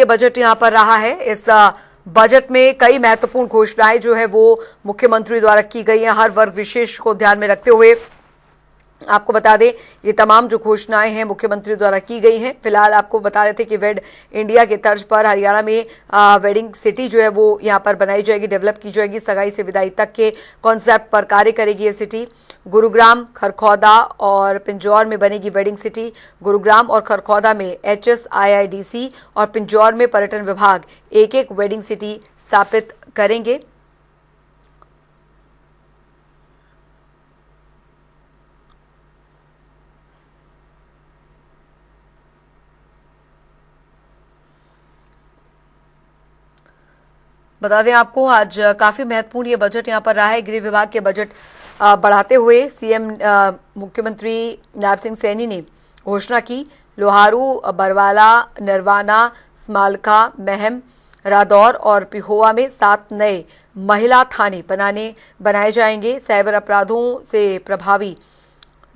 ये बजट यहां पर रहा है। इस बजट में कई महत्वपूर्ण घोषणाएं जो है वो मुख्यमंत्री द्वारा की गई हैं, हर वर्ग विशेष को ध्यान में रखते हुए। आपको बता दें ये तमाम जो घोषणाएं हैं मुख्यमंत्री द्वारा की गई हैं। फिलहाल आपको बता रहे थे कि वेड इंडिया के तर्ज पर हरियाणा में वेडिंग सिटी जो है वो यहां पर बनाई जाएगी, डेवलप की जाएगी। सगाई से विदाई तक के कॉन्सेप्ट पर कार्य करेगी ये सिटी। गुरुग्राम, खरखौदा और पिंजौर में बनेगी वेडिंग सिटी। गुरुग्राम और खरखौदा में HSIIDC और पिंजौर में पर्यटन विभाग एक एक वेडिंग सिटी स्थापित करेंगे। बता दें आपको आज काफी महत्वपूर्ण ये बजट यहां पर रहा है। गृह विभाग के बजट बढ़ाते हुए सीएम मुख्यमंत्री नायब सिंह सैनी ने घोषणा की। लोहारू, बरवाला, नरवाना, स्मालखा, महम, रादौर और पिहोवा में 7 नए महिला थाने बनाए जाएंगे। साइबर अपराधों से प्रभावी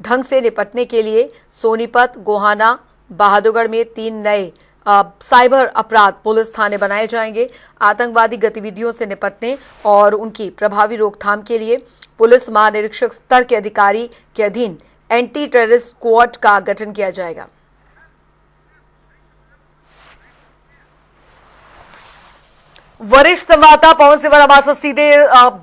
ढंग से निपटने के लिए सोनीपत, गोहाना, बहादुरगढ़ में 3 नए साइबर अपराध पुलिस थाने बनाए जाएंगे। आतंकवादी गतिविधियों से निपटने और उनकी प्रभावी रोकथाम के लिए पुलिस महानिरीक्षक स्तर के अधिकारी के अधीन एंटी टेररिस्ट स्क्वाड का गठन किया जाएगा। वरिष्ठ संवाददाता पवन सिवर हमारे साथ सीधे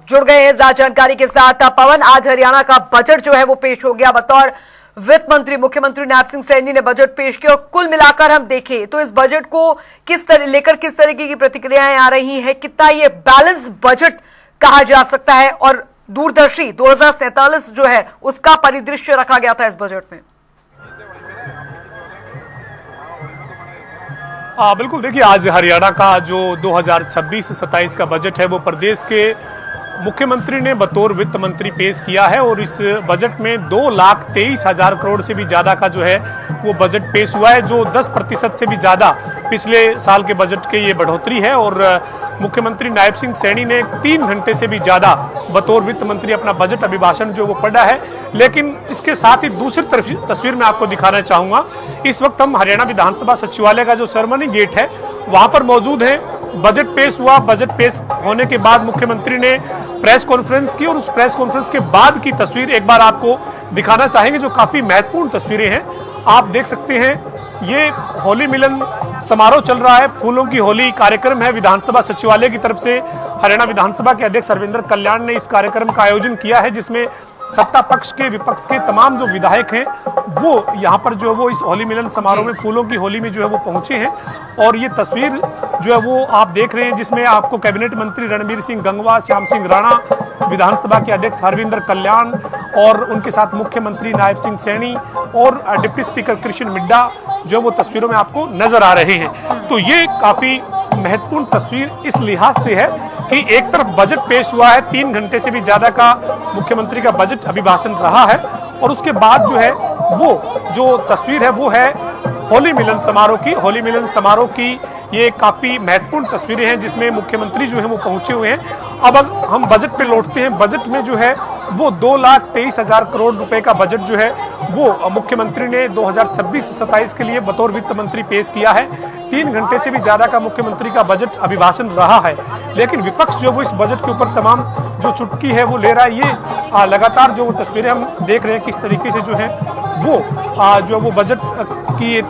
जुड़ गए हैं ज्यादा जानकारी के साथ। पवन, आज हरियाणा का बजट जो है वो पेश हो गया। बतौर वित्त मंत्री मुख्यमंत्री नायब सिंह सैनी ने बजट पेश किया और कुल मिलाकर हम देखें तो इस बजट को किस तरीके की प्रतिक्रियाएं आ रही हैं, कितना ये बैलेंस बजट कहा जा सकता है और दूरदर्शी 2047 जो है उसका परिदृश्य रखा गया था इस बजट में। बिल्कुल, देखिए आज हरियाणा का जो 2026-27 का बजट है वो प्रदेश के मुख्यमंत्री ने बतौर वित्त मंत्री पेश किया है और इस बजट में 2,23,000 करोड़ से भी ज्यादा का जो है वो बजट पेश हुआ है, जो 10% से भी ज्यादा पिछले साल के बजट के ये बढ़ोतरी है। और मुख्यमंत्री नायब सिंह सैनी ने 3 घंटे से भी ज्यादा बतौर वित्त मंत्री अपना बजट अभिभाषण जो वो पढ़ा है। लेकिन इसके साथ ही दूसरी तरफ तस्वीर मैं आपको दिखाना चाहूंगा। इस वक्त हम हरियाणा विधानसभा सचिवालय का जो सेरेमनी गेट है वहां पर मौजूद है। बजट पेश हुआ, बजट पेश होने के बाद मुख्यमंत्री ने प्रेस कॉन्फ्रेंस की और उस प्रेस कॉन्फ्रेंस के बाद की तस्वीर एक बार आपको दिखाना चाहेंगे, जो काफी महत्वपूर्ण तस्वीरें हैं। आप देख सकते हैं ये होली मिलन समारोह चल रहा है, फूलों की होली कार्यक्रम है। विधानसभा सचिवालय की तरफ से हरियाणा विधानसभा के अध्यक्ष हरविंदर कल्याण ने इस कार्यक्रम का आयोजन किया है, जिसमें सत्ता पक्ष के, विपक्ष के तमाम जो विधायक हैं वो यहाँ पर जो है वो इस होली मिलन समारोह में फूलों की होली में जो है वो पहुंचे हैं। और ये तस्वीर जो है वो आप देख रहे हैं, जिसमें आपको कैबिनेट मंत्री रणबीर सिंह गंगवा, श्याम सिंह राणा, विधानसभा के अध्यक्ष हरविंदर कल्याण और उनके साथ मुख्यमंत्री नायब सिंह सैनी और डिप्टी स्पीकर कृष्ण मिड्डा जो वो तस्वीरों में आपको नजर आ रहे हैं। तो ये काफी महत्वपूर्ण तस्वीर इस लिहाज से है कि एक तरफ बजट पेश हुआ है, 3 घंटे से भी ज्यादा का मुख्यमंत्री का बजट अभिभाषण रहा है और उसके बाद जो है वो जो तस्वीर है वो है होली मिलन समारोह की। होली मिलन समारोह की ये काफी महत्वपूर्ण तस्वीरें हैं जिसमें मुख्यमंत्री जो है वो पहुंचे हुए हैं। अब हम बजट पे लौटते हैं। बजट में जो है वो 2,23,000 करोड़ रुपए का बजट जो है वो मुख्यमंत्री ने 2026-27 के लिए बतौर वित्त मंत्री पेश किया है। 3 घंटे से भी ज्यादा का मुख्यमंत्री का बजट अभिभाषण रहा है, लेकिन विपक्ष जो वो इस बजट के ऊपर तमाम जो चुटकी है वो ले रहा है। ये लगातार जो तस्वीरें हम देख रहे हैं किस तरीके से जो है वो बजट की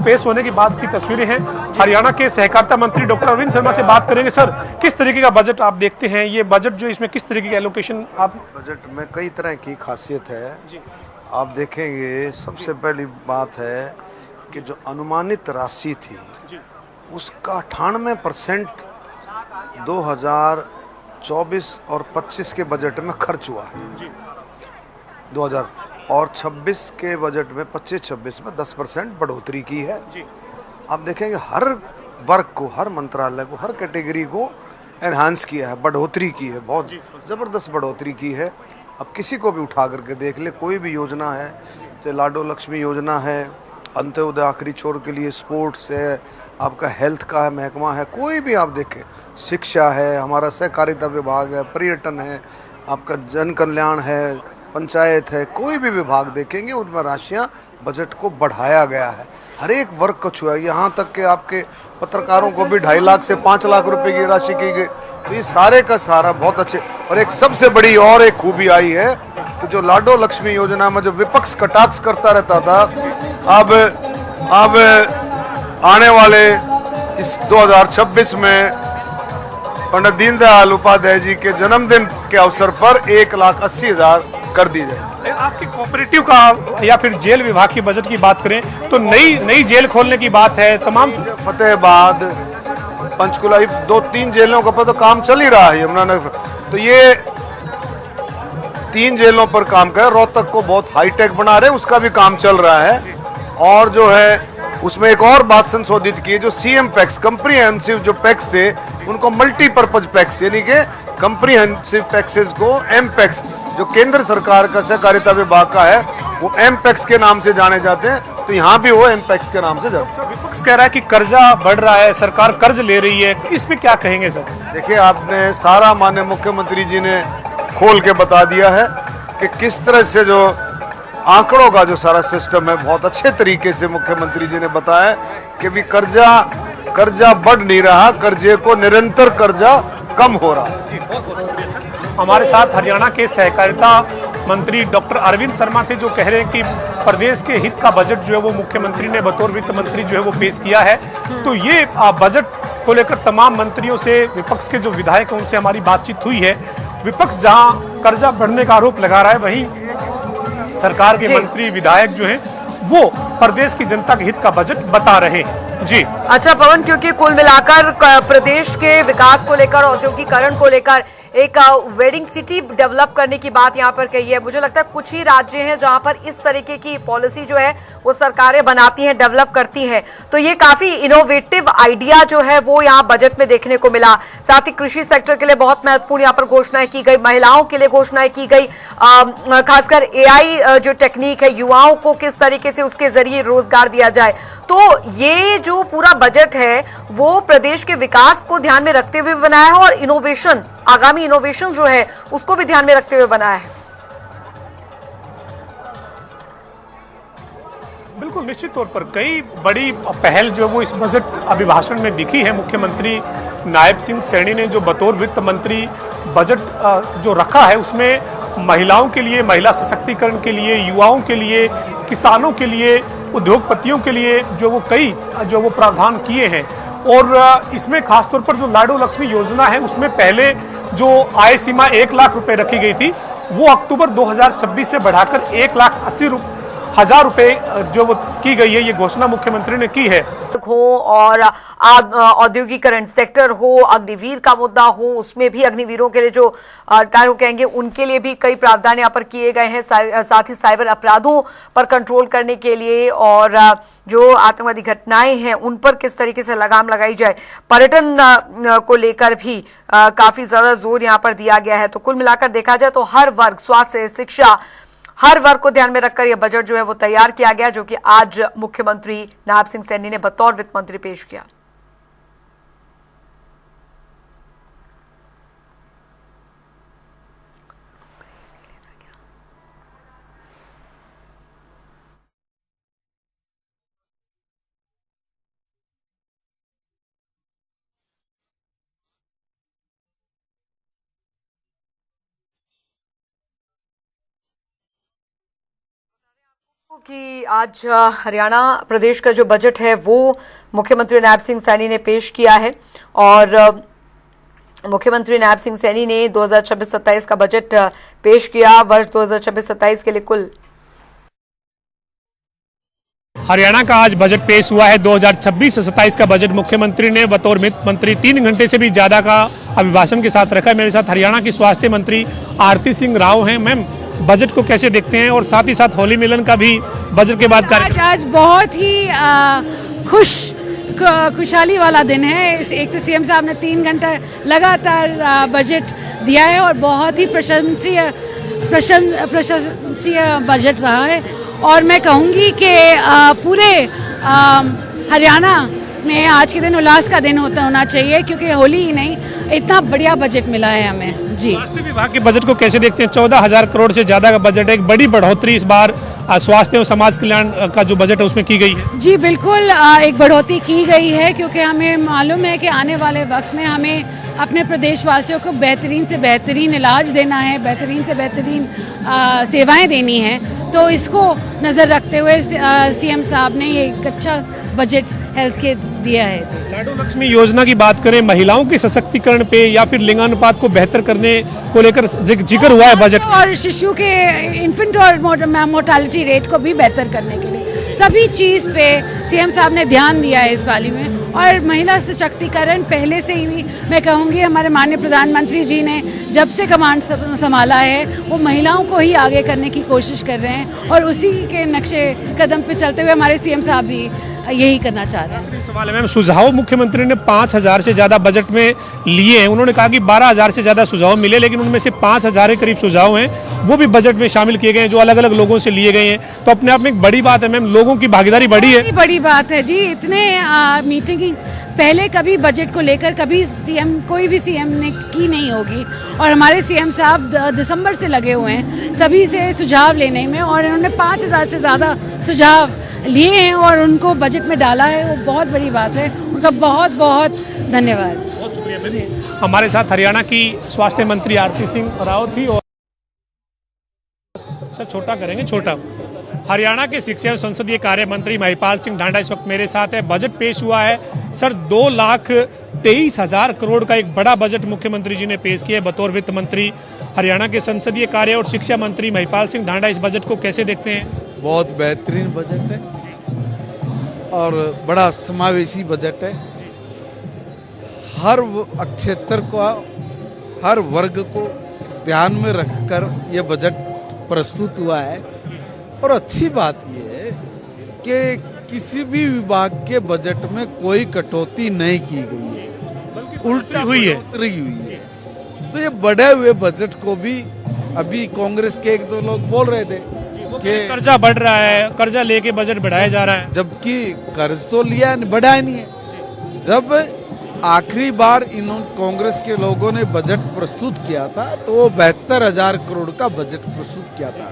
पेश होने के बाद की तस्वीरें हैं। हरियाणा के सहकारिता मंत्री डॉक्टर अरविंद शर्मा से बात करेंगे। सर, किस तरीके का बजट आप देखते हैं? ये बजट जो इसमें किस तरीके की एलोकेशन आप? बजट में कई तरह की खासियत है जी। आप देखेंगे सबसे पहली बात है कि जो अनुमानित राशि थी जी, उसका 98% 2024 और 25 के बजट में खर्च हुआ जी। 2000 और 26 के बजट में 25-26 में 10% बढ़ोतरी की है जी। आप देखेंगे हर वर्ग को, हर मंत्रालय को, हर कैटेगरी को एनहांस किया है, बढ़ोतरी की है, बहुत ज़बरदस्त बढ़ोतरी की है। अब किसी को भी उठा करके देख ले, कोई भी योजना है, चाहे लाडो लक्ष्मी योजना है, अंत्योदय आखिरी छोर के लिए स्पोर्ट्स है, आपका हेल्थ का है महकमा है, कोई भी आप देखें, शिक्षा है, हमारा सहकारिता विभाग है, पर्यटन है, आपका जन कल्याण है, पंचायत है, कोई भी विभाग देखेंगे उनमें राशियां बजट को बढ़ाया गया है। हर एक वर्ग को छुआ। यहाँ तक कि आपके पत्रकारों को भी 2.5 लाख से 5 लाख रुपए की राशि की गई। तो ये सारे का सारा बहुत अच्छे। और एक सबसे बड़ी और एक खूबी आई है कि जो लाडो लक्ष्मी योजना में जो विपक्ष कटाक्ष करता रहता था, अब आने वाले इस 2026 में पंडित दीनदयाल उपाध्याय जी के जन्मदिन के अवसर पर 1,80,000 कर दी जाए। आपके कोऑपरेटिव का या फिर जेल विभाग की बजट की बात करें तो नई जेल खोलने की बात है। तमाम फतेहाबाद, पंचकुला, 2-3 जेलों का तो काम चल ही रहा है यमुनानगर। तो ये 3 जेलों पर काम कर, रोहतक को बहुत हाईटेक बना रहे, उसका भी काम चल रहा है। और जो है उसमें एक और बात संशोधित की है, जो सीएम पैक्स कंप्रीहेंसिव जो पैक्स थे उनको मल्टीपर्पज पैक्स यानी कि कंप्रीहेंसिव पैक्सेस को एम पैक्स, जो केंद्र सरकार का सहकारिता विभाग का है, वो एम पैक्स के नाम से जाने जाते हैं। तो यहाँ भी वो एम पैक्स के नाम से जाते हैं। विपक्ष कह रहा है कि कर्जा बढ़ रहा है, सरकार कर्ज ले रही है, इसमें क्या कहेंगे सर? देखिए, आपने सारा माननीय मुख्यमंत्री जी ने खोल के बता दिया है कि किस तरह से जो आंकड़ों का जो सारा सिस्टम है, बहुत अच्छे तरीके से मुख्यमंत्री जी ने बताया कि भी कर्जा बढ़ नहीं रहा, कर्जे को निरंतर कर्जा कम हो रहा है। हमारे साथ हरियाणा के सहकारिता मंत्री डॉक्टर अरविंद शर्मा थे, जो कह रहे हैं कि प्रदेश के हित का बजट जो है वो मुख्यमंत्री ने बतौर वित्त मंत्री जो है वो पेश किया है। तो ये बजट को लेकर तमाम मंत्रियों से, विपक्ष के जो विधायक हैं उनसे हमारी बातचीत हुई है। विपक्ष जहां कर्जा बढ़ने का आरोप लगा रहा है, वहीं सरकार के मंत्री विधायक जो हैं वो प्रदेश की जनता के हित का बजट बता रहे हैं। जी अच्छा पवन, क्योंकि कुल मिलाकर प्रदेश के विकास को लेकर, औद्योगिकरण को लेकर एक वेडिंग सिटी डेवलप करने की बात यहाँ पर कही है। मुझे लगता है कुछ ही राज्य हैं जहाँ पर इस तरीके की पॉलिसी जो है वो सरकारें बनाती हैं, डेवलप करती हैं। तो ये काफी इनोवेटिव आइडिया जो है वो यहाँ बजट में देखने को मिला। साथ ही कृषि सेक्टर के लिए बहुत महत्वपूर्ण यहाँ पर घोषणाएं की गई, महिलाओं के लिए घोषणाएं की गई, खासकर AI जो टेक्निक है, युवाओं को किस तरीके से उसके जरिए रोजगार दिया जाए। तो ये जो पूरा बजट है वो प्रदेश के विकास को ध्यान में रखते हुए बनाया है और इनोवेशन, आगामी इनोवेशन जो है उसको भी ध्यान में रखते हुए बनाया है। बिल्कुल, निश्चित तौर पर कई बड़ी पहल जो वो इस बजट अभिभाषण में दिखी है। मुख्यमंत्री नायब सिंह सैनी ने जो बतौर वित्त मंत्री बजट जो रखा है, उसमें महिलाओं के लिए, महिला सशक्तिकरण के लिए, युवाओं के लिए, किसानों के लिए, उद्योगपतियों के लिए जो वो कई जो वो प्रावधान किए हैं। और इसमें खासतौर पर जो लाडो लक्ष्मी योजना है, उसमें पहले जो आय सीमा 1 लाख रुपए रखी गई थी, वो अक्टूबर 2026 से बढ़ाकर 1,80,000 रुपए जो वो की गई है, ये घोषणा मुख्यमंत्री ने की है। हो और औद्योगिकरण सेक्टर हो, अग्निवीर का मुद्दा हो, उसमें भी अग्निवीरों के लिए जो टायर कहेंगे उनके लिए भी कई प्रावधान यहाँ पर किए गए हैं। साथ ही साइबर अपराधों पर कंट्रोल करने के लिए और जो आतंकवादी घटनाएं हैं उन पर किस तरीके से लगाम लगाई जाए, पर्यटन को लेकर भी काफी ज्यादा जोर यहाँ पर दिया गया है। तो कुल मिलाकर देखा जाए तो हर वर्ग, स्वास्थ्य, शिक्षा, हर वर्ग को ध्यान में रखकर यह बजट जो है वो तैयार किया गया, जो कि आज मुख्यमंत्री नायब सिंह सैनी ने बतौर वित्त मंत्री पेश किया। कि आज हरियाणा प्रदेश का जो बजट है वो मुख्यमंत्री नायब सिंह सैनी ने पेश किया है और मुख्यमंत्री नायब सिंह सैनी ने 2026-27 का बजट पेश किया। वर्ष 2026-27 के लिए कुल हरियाणा का आज बजट पेश हुआ है। 2026-27 का बजट मुख्यमंत्री ने बतौर वित्त मंत्री 3 घंटे से भी ज्यादा का अभिभाषण के साथ रखा है। मेरे साथ हरियाणा की स्वास्थ्य मंत्री आरती सिंह राव हैं। मैम, बजट को कैसे देखते हैं और साथ ही साथ होली मिलन का भी बजट के बाद आज बहुत ही खुशहाली वाला दिन है। एक तो सीएम साहब ने 3 घंटा लगातार बजट दिया है और बहुत ही प्रशंसनीय बजट रहा है और मैं कहूँगी कि पूरे हरियाणा में आज के दिन उल्लास का दिन होना चाहिए, क्योंकि होली ही नहीं, इतना बढ़िया बजट मिला है हमें। जी, स्वास्थ्य विभाग के बजट को कैसे देखते हैं? 14,000 करोड़ से ज्यादा का बजट है, एक बड़ी बढ़ोतरी इस बार स्वास्थ्य एवं समाज कल्याण का जो बजट है उसमें की गई है? जी बिल्कुल, एक बढ़ोतरी की गई है क्योंकि हमें मालूम है कि आने वाले वक्त में हमें अपने प्रदेशवासियों को बेहतरीन से बेहतरीन इलाज देना है, बेहतरीन से बेहतरीन सेवाएं देनी हैं। तो इसको नज़र रखते हुए सीएम साहब ने ये एक अच्छा बजट हेल्थ के दिया है। लाडो लक्ष्मी योजना की बात करें, महिलाओं के सशक्तिकरण पे या फिर लिंगानुपात को बेहतर करने को लेकर जिक्र हुआ है बजट में। और शिशु के इन्फेंट और मोर्टालिटी रेट को भी बेहतर करने के लिए सभी चीज़ पे सीएम साहब ने ध्यान दिया है इस वाली में। और महिला सशक्तिकरण पहले से ही मैं कहूँगी हमारे माननीय प्रधानमंत्री जी ने जब से कमांड संभाला है वो महिलाओं को ही आगे करने की कोशिश कर रहे हैं और उसी के नक्शे कदम पे चलते हुए हमारे सीएम साहब भी यही करना चाह रहे हैं। सवाल है मैम, सुझाव मुख्यमंत्री ने 5,000 से ज्यादा बजट में लिए हैं। उन्होंने कहा कि 12,000 से ज्यादा सुझाव मिले, लेकिन उनमें से 5,000 के करीब सुझाव हैं वो भी बजट में शामिल किए गए हैं जो अलग अलग लोगों से लिए गए हैं। तो अपने आप में एक बड़ी बात है मैम, लोगों की भागीदारी बढ़ी है। बड़ी बात है जी, इतने मीटिंग पहले कभी बजट को लेकर कभी कोई भी सीएम ने की नहीं होगी और हमारे सीएम साहब दिसंबर से लगे हुए हैं सभी से सुझाव लेने में और इन्होंने 5,000 से ज़्यादा सुझाव लिए हैं और उनको बजट में डाला है। वो बहुत बड़ी बात है, उनका बहुत बहुत धन्यवाद। बहुत शुक्रिया। हमारे साथ हरियाणा की स्वास्थ्य मंत्री आरती सिंह रावत थी और सर छोटा करेंगे छोटा हरियाणा के शिक्षा एवं संसदीय कार्य मंत्री महिपाल सिंह ढांडा इस वक्त मेरे साथ है। बजट पेश हुआ है सर, 2,23,000 करोड़ का एक बड़ा बजट मुख्यमंत्री जी ने पेश किया है बतौर वित्त मंत्री। हरियाणा के संसदीय कार्य और शिक्षा मंत्री महिपाल सिंह ढांडा इस बजट को कैसे देखते हैं? बहुत बेहतरीन बजट है और बड़ा समावेशी बजट है। हर क्षेत्र को, हर वर्ग को ध्यान में रखकर यह बजट प्रस्तुत हुआ है और अच्छी बात यह है कि किसी भी विभाग के बजट में कोई कटौती नहीं की गई है, उल्टी हुई है। तो ये बढ़े हुए बजट को भी अभी कांग्रेस के एक दो लोग बोल रहे थे कि कर्जा बढ़ रहा है, कर्जा लेके बजट बढ़ाया जा रहा है, जबकि कर्ज तो लिया बढ़ाया नहीं है। जब आखिरी बार कांग्रेस के लोगों ने बजट प्रस्तुत किया था तो वो 72,000 करोड़ का बजट प्रस्तुत किया था।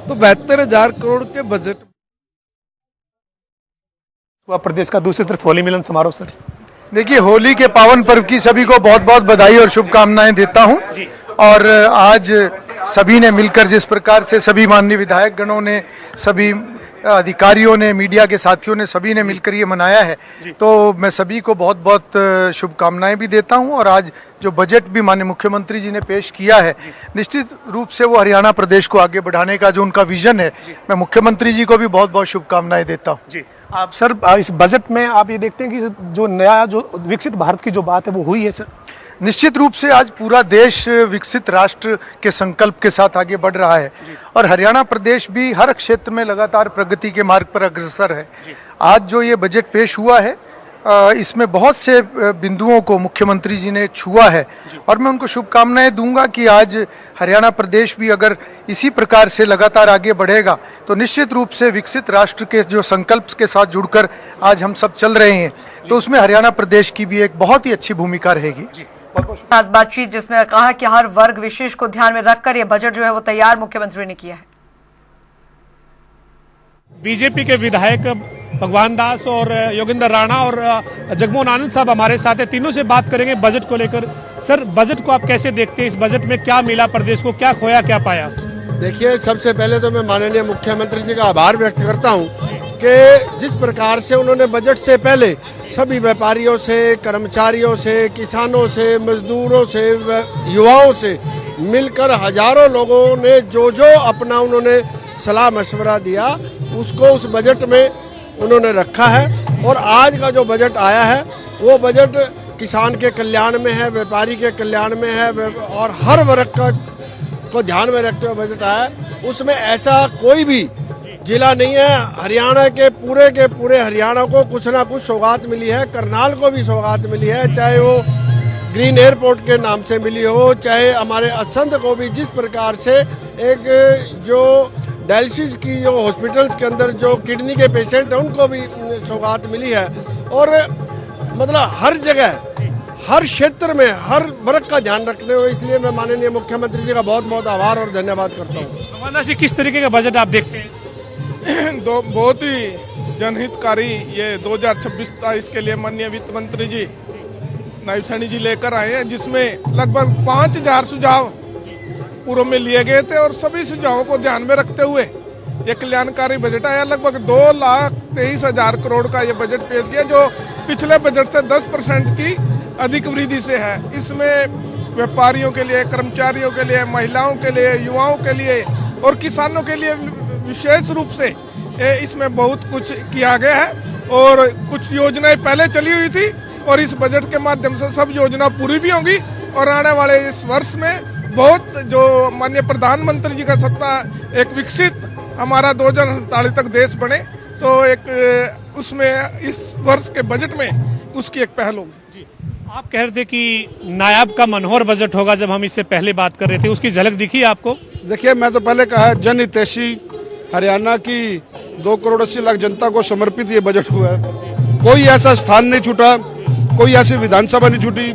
तो 72,000 करोड़ के बजट प्रदेश का दूसरी तरफ होली मिलन समारोह सर। देखिए, होली के पावन पर्व की सभी को बहुत बहुत बधाई और शुभकामनाएं देता हूं। और आज सभी ने मिलकर जिस प्रकार से सभी माननीय विधायक गणों ने, सभी अधिकारियों ने, मीडिया के साथियों ने, सभी ने मिलकर ये मनाया है, तो मैं सभी को बहुत बहुत शुभकामनाएं भी देता हूं। और आज जो बजट भी माननीय मुख्यमंत्री जी ने पेश किया है, निश्चित रूप से वो हरियाणा प्रदेश को आगे बढ़ाने का जो उनका विजन है, मैं मुख्यमंत्री जी को भी बहुत बहुत शुभकामनाएं देता हूँ। आप सर इस बजट में आप ये देखते हैं कि जो नया जो विकसित भारत की जो बात है वो हुई है सर? निश्चित रूप से आज पूरा देश विकसित राष्ट्र के संकल्प के साथ आगे बढ़ रहा है और हरियाणा प्रदेश भी हर क्षेत्र में लगातार प्रगति के मार्ग पर अग्रसर है। आज जो ये बजट पेश हुआ है, इसमें बहुत से बिंदुओं को मुख्यमंत्री जी ने छुआ है और मैं उनको शुभकामनाएं दूंगा कि आज हरियाणा प्रदेश भी अगर इसी प्रकार से लगातार आगे बढ़ेगा तो निश्चित रूप से विकसित राष्ट्र के जो संकल्प के साथ जुड़कर आज हम सब चल रहे हैं, तो उसमें हरियाणा प्रदेश की भी एक बहुत ही अच्छी भूमिका रहेगी। आज बातचीत जिसमें कहा कि हर वर्ग विशेष को ध्यान में रखकर यह बजट जो है वो तैयार मुख्यमंत्री ने किया है। बीजेपी के विधायक भगवान दास और योगेंद्र राणा और जगमोहन आनंद साहब हमारे साथ है, तीनों से बात करेंगे बजट को लेकर। सर, बजट को आप कैसे देखते हैं? इस बजट में क्या मिला प्रदेश को, क्या खोया क्या पाया? देखिए, सबसे पहले तो मैं माननीय मुख्यमंत्री जी का आभार व्यक्त करता हूं कि जिस प्रकार से उन्होंने बजट से पहले सभी व्यापारियों से, कर्मचारियों से, किसानों से, मजदूरों से, युवाओं से मिलकर हजारों लोगों ने जो अपना उन्होंने सलाह मशवरा दिया उसको उस बजट में उन्होंने रखा है। और आज का जो बजट आया है वो बजट किसान के कल्याण में है, व्यापारी के कल्याण में है और हर वर्ग को ध्यान में रखते हुए बजट आया है। उसमें ऐसा कोई भी जिला नहीं है, हरियाणा के पूरे हरियाणा को कुछ ना कुछ सौगात मिली है। करनाल को भी सौगात मिली है, चाहे वो ग्रीन एयरपोर्ट के नाम से मिली हो, चाहे हमारे असंध को भी जिस प्रकार से एक जो डायलिसिस की जो हॉस्पिटल्स के अंदर जो किडनी के पेशेंट हैं उनको भी सौगात मिली है। और मतलब हर जगह हर क्षेत्र में हर वर्ग का ध्यान रखने हुए, इसलिए मैं माननीय मुख्यमंत्री जी का बहुत बहुत आभार और धन्यवाद करता हूँ। रवाना जी, किस तरीके का बजट आप देखते हैं? बहुत ही जनहितकारी ये 2026-27 के लिए माननीय वित्त मंत्री जी नायब सैनी जी लेकर आए हैं, जिसमें लगभग 5000 सुझाव पूर्व में लिए गए थे और सभी सुझावों को ध्यान में रखते हुए ये कल्याणकारी बजट आया। लगभग 2,23,000 करोड़ का ये बजट पेश किया, जो पिछले बजट से 10% की अधिक वृद्धि से है। इसमें व्यापारियों के लिए, कर्मचारियों के लिए, महिलाओं के लिए, युवाओं के लिए और किसानों के लिए विशेष रूप से इसमें बहुत कुछ किया गया है। और कुछ योजनाएं पहले चली हुई थी और इस बजट के माध्यम से सब योजना पूरी भी होंगी और आने वाले इस वर्ष में बहुत जो माननीय प्रधानमंत्री जी का सपना एक विकसित हमारा 2047 तक देश बने, तो एक उसमें इस वर्ष के बजट में उसकी एक पहल होगी। आप कह रहे थे कि नायाब का मनोहर बजट होगा, जब हम इससे पहले बात कर रहे थे, उसकी झलक दिखी आपको? देखिए, मैं तो पहले कहा जनहितैषी हरियाणा की 2,80,00,000 जनता को समर्पित ये बजट हुआ है। कोई ऐसा स्थान नहीं छूटा, कोई ऐसी विधानसभा नहीं छूटी,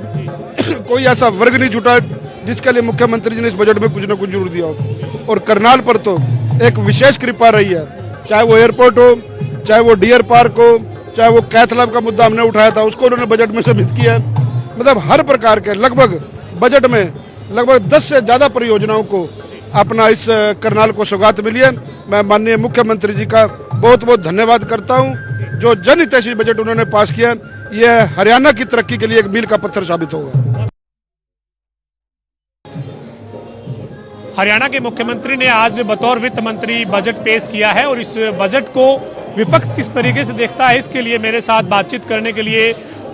कोई ऐसा वर्ग नहीं छूटा जिसके लिए मुख्यमंत्री जी ने इस बजट में कुछ न कुछ जरूर दिया हो। और करनाल पर तो एक विशेष कृपा रही है, चाहे वो एयरपोर्ट हो, चाहे वो डियर पार्क हो, चाहे वो कैथलैब का मुद्दा हमने उठाया था, उसको उन्होंने बजट में सम्मिलित किया। मतलब हर प्रकार के लगभग बजट में लगभग 10 से ज्यादा परियोजनाओं को अपना इस करनाल को सौगात मिली है। मैं माननीय मुख्यमंत्री जी का बहुत बहुत धन्यवाद करता हूं। जो जनहितैषी बजट उन्होंने पास किया, यह हरियाणा की तरक्की के लिए एक मील का पत्थर साबित होगा। हरियाणा के मुख्यमंत्री ने आज बतौर वित्त मंत्री बजट पेश किया है और इस बजट को विपक्ष किस तरीके से देखता है, इसके लिए मेरे साथ बातचीत करने के लिए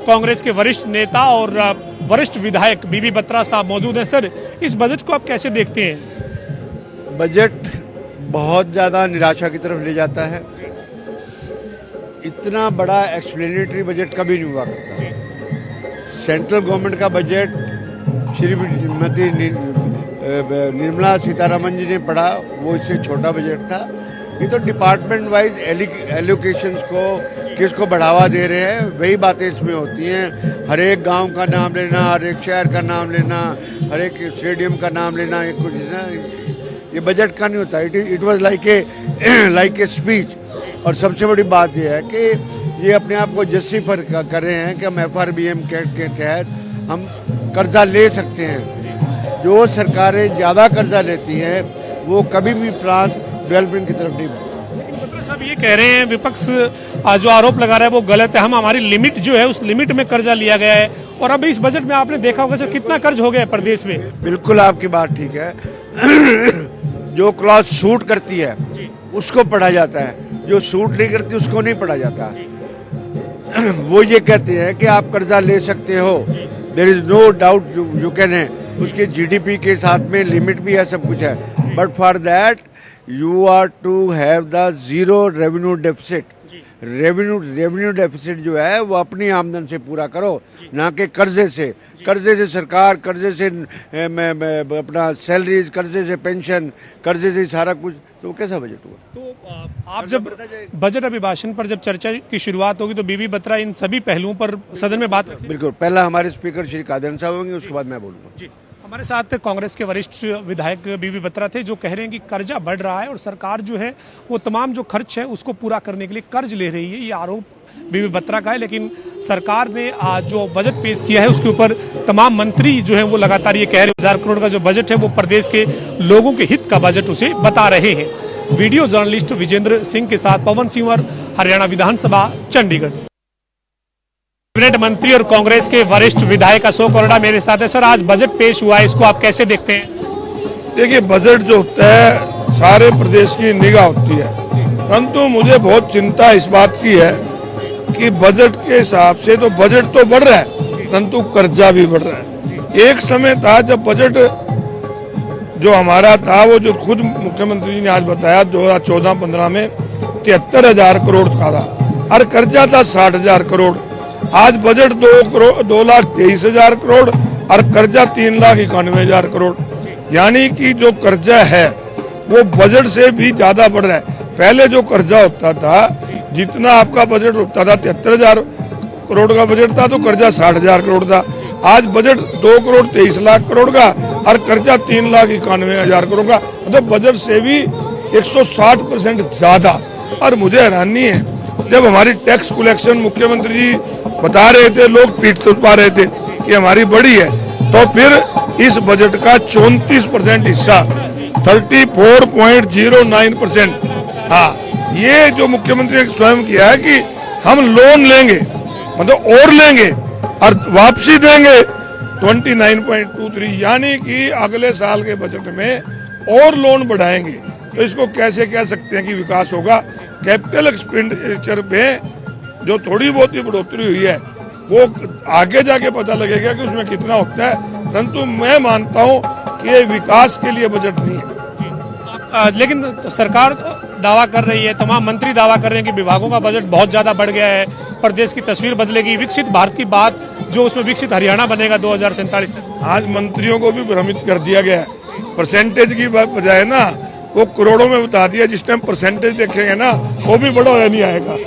कांग्रेस के वरिष्ठ नेता और वरिष्ठ विधायक बीबी बत्रा साहब मौजूद हैं। सर, इस बजट को आप कैसे देखते हैं? बजट बहुत ज़्यादा निराशा की तरफ ले जाता है। इतना बड़ा एक्सप्लेनेटरी बजट कभी नहीं हुआ करता। सेंट्रल गवर्नमेंट का बजट श्रीमती निर्मला सीतारमन जी ने पढ़ा, वो इससे छोटा बजट था। ये तो डिपार्टमेंट वाइज एलोकेशंस को किसको बढ़ावा दे रहे हैं, वही बातें इसमें होती हैं। हर एक गांव का नाम लेना, हर एक शहर का नाम लेना, हर एक स्टेडियम का नाम लेना, ये कुछ ना, ये बजट का नहीं होता। It was like a speech. और सबसे बड़ी बात यह है कि ये अपने आप को जस्टिफाई कर रहे हैं कि हम FRBM के तहत हम कर्जा ले सकते हैं। जो सरकारें ज़्यादा कर्जा लेती हैं वो कभी भी प्रांत डेवलपमेंट की तरफ नहीं बढ़ता। सब ये कह रहे हैं, विपक्ष जो आरोप लगा रहा है वो गलत है। हम हमारी लिमिट जो है उस लिमिट में कर्जा लिया गया है और अब इस बजट में आपने देखा होगा सर कितना कर्ज हो गया है प्रदेश में। बिल्कुल आपकी बात ठीक है। जो क्लॉज सूट करती है उसको पढ़ा जाता है, जो सूट नहीं करती उसको नहीं पढ़ा जाता। वो ये कहते हैं कि आप कर्जा ले सकते हो, there is no doubt you can है, उसके GDP के साथ में लिमिट भी है, सब कुछ है। But for that you are to have the zero revenue deficit. Revenue deficit जो है वो अपनी आमदन से पूरा करो, ना कि कर्जे से। कर्जे से सरकार, कर्जे से अपना सैलरीज, कर्जे से पेंशन, कर्जे से सारा कुछ, तो कैसा बजट हुआ? तो आप जब बजट अभिभाषण पर जब चर्चा की शुरुआत होगी तो बीबी बत्रा इन सभी पहलुओं पर सदन में बात रखें। बिल्कुल, पहला हमारे स्पीकर श्री कादर साहब होंगे, उसके बाद मैं बोलूँगा। हमारे साथ कांग्रेस के वरिष्ठ विधायक बीबी बत्रा थे, जो कह रहे हैं कि कर्जा बढ़ रहा है और सरकार जो है वो तमाम जो खर्च है उसको पूरा करने के लिए कर्ज ले रही है। ये आरोप बीबी बत्रा का है, लेकिन सरकार ने आज जो बजट पेश किया है उसके ऊपर तमाम मंत्री जो है वो लगातार ये कह रहे हैं 1000 करोड़ का जो बजट है वो प्रदेश के लोगों के हित का बजट उसे बता रहे हैं। वीडियो जर्नलिस्ट विजेंद्र सिंह के साथ पवन सिंह, हरियाणा विधानसभा, चंडीगढ़। कैबिनेट मंत्री और कांग्रेस के वरिष्ठ विधायक अशोक अरोड़ा मेरे साथ है। सर, आज बजट पेश हुआ है, इसको आप कैसे देखते हैं? देखिए, बजट जो होता है सारे प्रदेश की निगाह होती है, परंतु मुझे बहुत चिंता इस बात की है कि बजट के हिसाब से तो बजट तो बढ़ रहा है परंतु कर्जा भी बढ़ रहा है। एक समय था जब बजट जो हमारा था वो जो खुद मुख्यमंत्री जी ने आज बताया 2014-15 में 73,000 करोड़ का था और कर्जा था 60,000 करोड़। आज बजट 2,23,000 करोड़ और कर्जा 3,91,000 करोड़, यानी कि जो कर्जा है वो बजट से भी ज्यादा बढ़ रहा है। पहले जो कर्जा होता था, जितना आपका बजट होता था 73,000 करोड़ का बजट था तो कर्जा 60,000 करोड़ था। आज बजट 2,23,00,000 करोड़ का और कर्जा 3,91,000 करोड़ का, मतलब बजट से भी 160% ज्यादा। और मुझे हैरानी है, जब हमारी टैक्स कलेक्शन मुख्यमंत्री जी बता रहे थे, लोग पीट तो पा रहे थे कि हमारी बड़ी है, तो फिर इस बजट का 34% हिस्सा 34.09%, हाँ, ये जो मुख्यमंत्री ने स्वयं किया है कि हम लोन लेंगे, मतलब और लेंगे और वापसी देंगे 29.23, यानी कि अगले साल के बजट में और लोन बढ़ाएंगे। तो इसको कैसे कह सकते हैं कि विकास होगा? कैपिटल एक्सपेंडिचर में जो थोड़ी बहुत ही बढ़ोतरी हुई है वो आगे जाके पता लगेगा कि उसमें कितना होता है, परंतु मैं मानता हूं कि ये विकास के लिए बजट नहीं है। लेकिन सरकार दावा कर रही है, तमाम मंत्री दावा कर रहे हैं कि विभागों का बजट बहुत ज्यादा बढ़ गया है, प्रदेश की तस्वीर बदलेगी, विकसित भारत की बात जो उसमें विकसित हरियाणा बनेगा 2047 में। आज मंत्रियों को भी भ्रमित कर दिया गया है, परसेंटेज की बजाय ना वो करोड़ों में बता दिया। जिस टाइम परसेंटेज देखेंगे ना वो भी बड़ा नहीं आएगा।